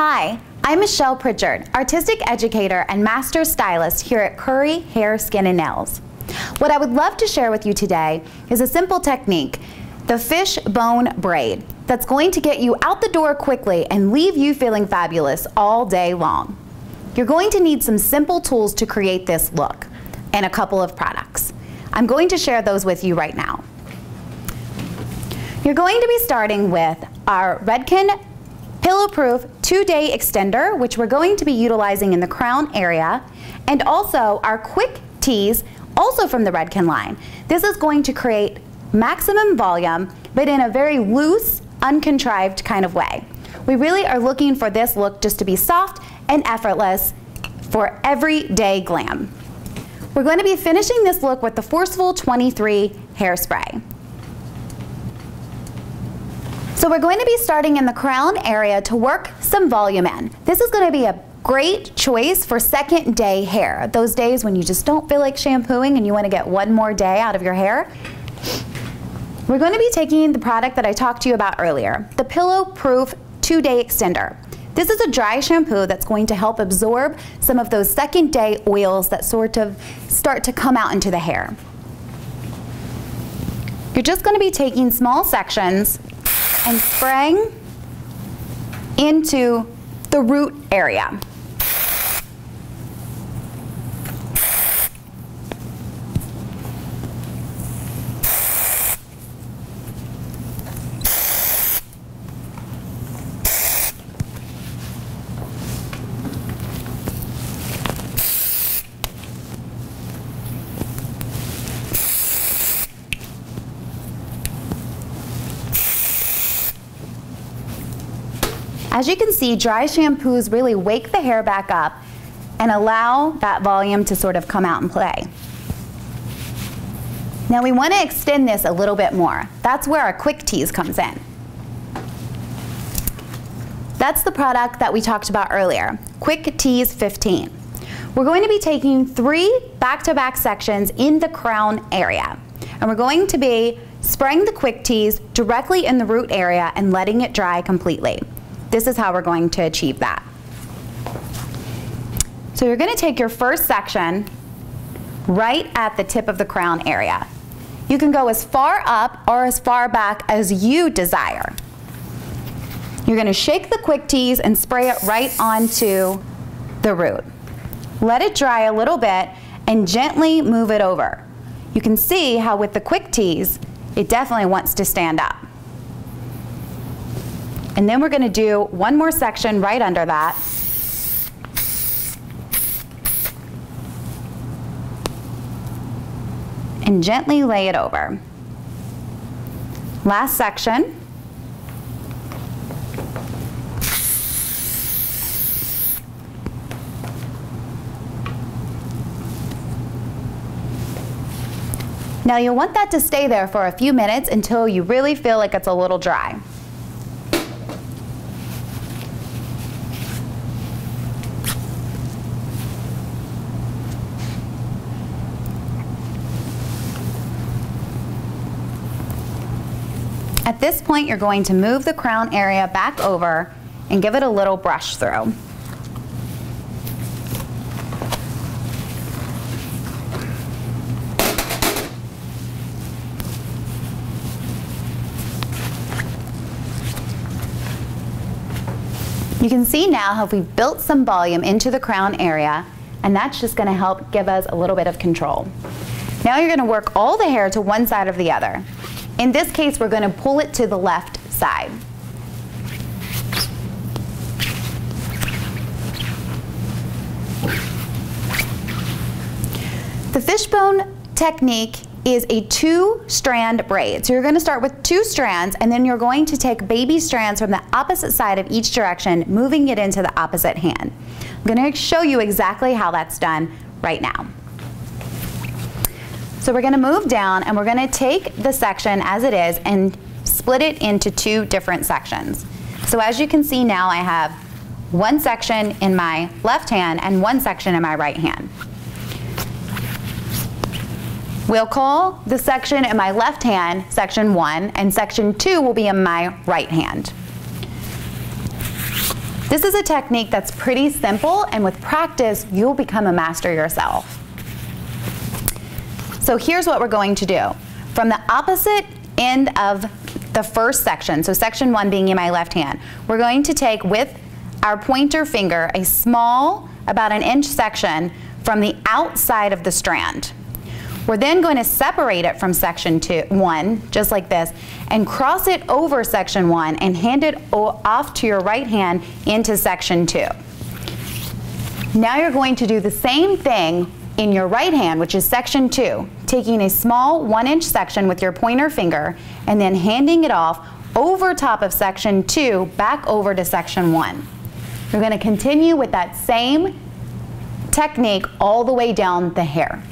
Hi, I'm Michelle Pritchard, artistic educator and master stylist here at Curry Hair, Skin, and Nails. What I would love to share with you today is a simple technique, the fishbone braid, that's going to get you out the door quickly and leave you feeling fabulous all day long. You're going to need some simple tools to create this look and a couple of products. I'm going to share those with you right now. You're going to be starting with our Redken Pillow-Proof 2-Day Extender, which we're going to be utilizing in the crown area, and also our Quick Tees, also from the Redken line. This is going to create maximum volume, but in a very loose, uncontrived kind of way. We really are looking for this look just to be soft and effortless for everyday glam. We're going to be finishing this look with the Forceful 23 hairspray. So we're going to be starting in the crown area to work some volume in. This is going to be a great choice for second day hair. Those days when you just don't feel like shampooing and you want to get one more day out of your hair. We're going to be taking the product that I talked to you about earlier, the Pillow-Proof 2-Day Extender. This is a dry shampoo that's going to help absorb some of those second day oils that sort of start to come out into the hair. You're just going to be taking small sections and spraying into the root area. As you can see, dry shampoos really wake the hair back up and allow that volume to sort of come out and play. Now we want to extend this a little bit more. That's where our Quick Tees comes in. That's the product that we talked about earlier, Quick Tees 15. We're going to be taking 3 back-to-back sections in the crown area. And we're going to be spraying the Quick Tees directly in the root area and letting it dry completely. This is how we're going to achieve that. So you're going to take your first section right at the tip of the crown area. You can go as far up or as far back as you desire. You're going to shake the Quick Tees and spray it right onto the root. Let it dry a little bit and gently move it over. You can see how with the Quick Tees, it definitely wants to stand up. And then we're going to do one more section right under that. And gently lay it over. Last section. Now you'll want that to stay there for a few minutes until you really feel like it's a little dry. At this point, you're going to move the crown area back over and give it a little brush through. You can see now how we've built some volume into the crown area, and that's just going to help give us a little bit of control. Now you're going to work all the hair to one side or the other. In this case, we're going to pull it to the left side. The fishbone technique is a 2-strand braid. So you're going to start with 2 strands, and then you're going to take baby strands from the opposite side of each direction, moving it into the opposite hand. I'm going to show you exactly how that's done right now. So we're going to move down and we're going to take the section as it is and split it into 2 different sections. So as you can see now, I have one section in my left hand and one section in my right hand. We'll call the section in my left hand section 1, and section 2 will be in my right hand. This is a technique that's pretty simple, and with practice, you'll become a master yourself. So here's what we're going to do. From the opposite end of the first section, so section 1 being in my left hand, we're going to take with our pointer finger a small, about an inch section from the outside of the strand. We're then going to separate it from section 1, just like this, and cross it over section 1 and hand it off to your right hand into section 2. Now you're going to do the same thing in your right hand, which is section 2, taking a small 1-inch section with your pointer finger and then handing it off over top of section 2 back over to section 1. You're going to continue with that same technique all the way down the hair.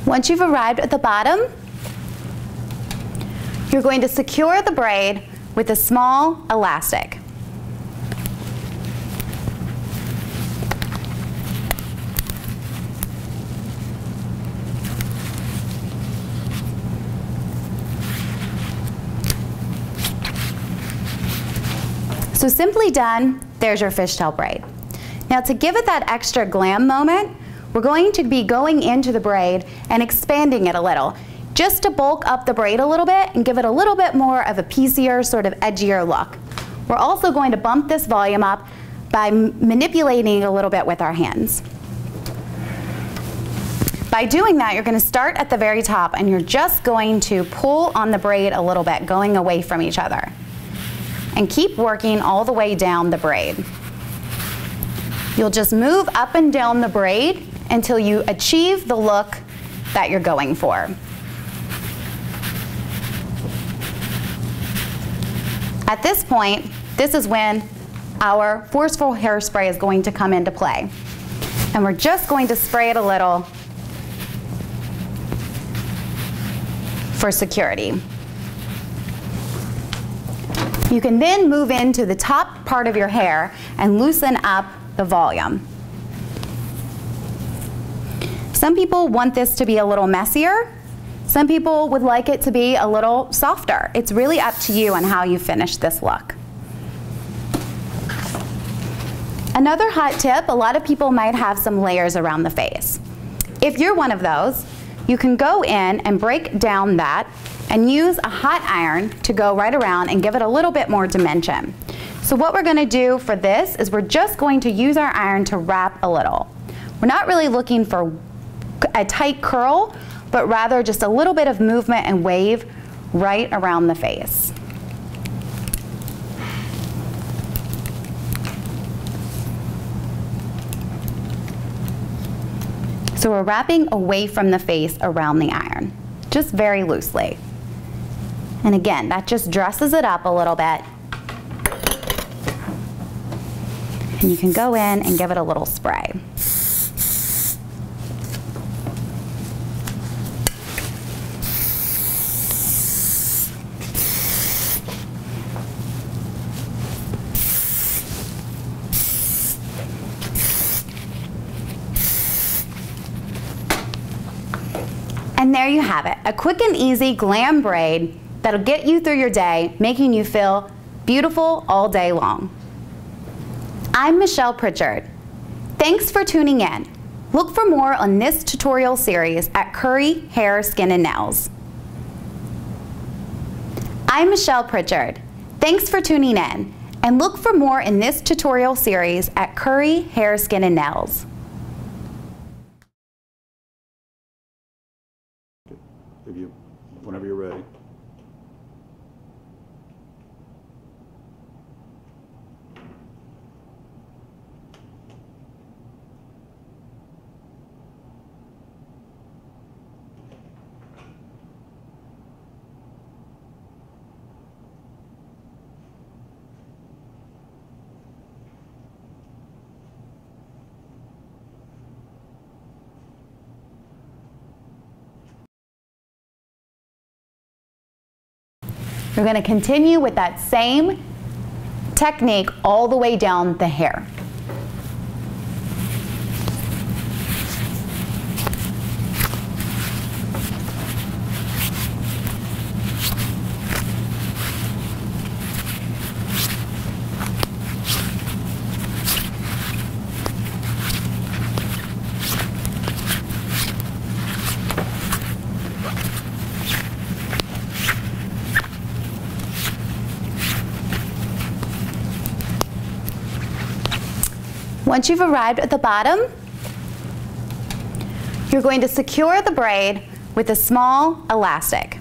Once you've arrived at the bottom, you're going to secure the braid with a small elastic. So simply done, there's your fishtail braid. Now to give it that extra glam moment, we're going to be going into the braid and expanding it a little, just to bulk up the braid a little bit and give it a little bit more of a piecier, sort of edgier look. We're also going to bump this volume up by manipulating a little bit with our hands. By doing that, you're going to start at the very top and you're just going to pull on the braid a little bit, going away from each other. And keep working all the way down the braid. You'll just move up and down the braid until you achieve the look that you're going for. At this point, this is when our forceful hairspray is going to come into play. And we're just going to spray it a little for security. You can then move into the top part of your hair and loosen up the volume. Some people want this to be a little messier. Some people would like it to be a little softer. It's really up to you on how you finish this look. Another hot tip, a lot of people might have some layers around the face. If you're one of those, you can go in and break down that and use a hot iron to go right around and give it a little bit more dimension. So what we're going to do for this is we're just going to use our iron to wrap a little. We're not really looking for a tight curl, but rather just a little bit of movement and wave right around the face. So we're wrapping away from the face around the iron, just very loosely. And again, that just dresses it up a little bit. And you can go in and give it a little spray. And there you have it, a quick and easy glam braid that'll get you through your day, making you feel beautiful all day long. I'm Michelle Pritchard. Thanks for tuning in. Look for more on this tutorial series at Curry Hair, Skin, and Nails. I'm Michelle Pritchard. Thanks for tuning in, and look for more in this tutorial series at Curry Hair, Skin, and Nails. Whenever you're ready. We're going to continue with that same technique all the way down the hair. Once you've arrived at the bottom, you're going to secure the braid with a small elastic.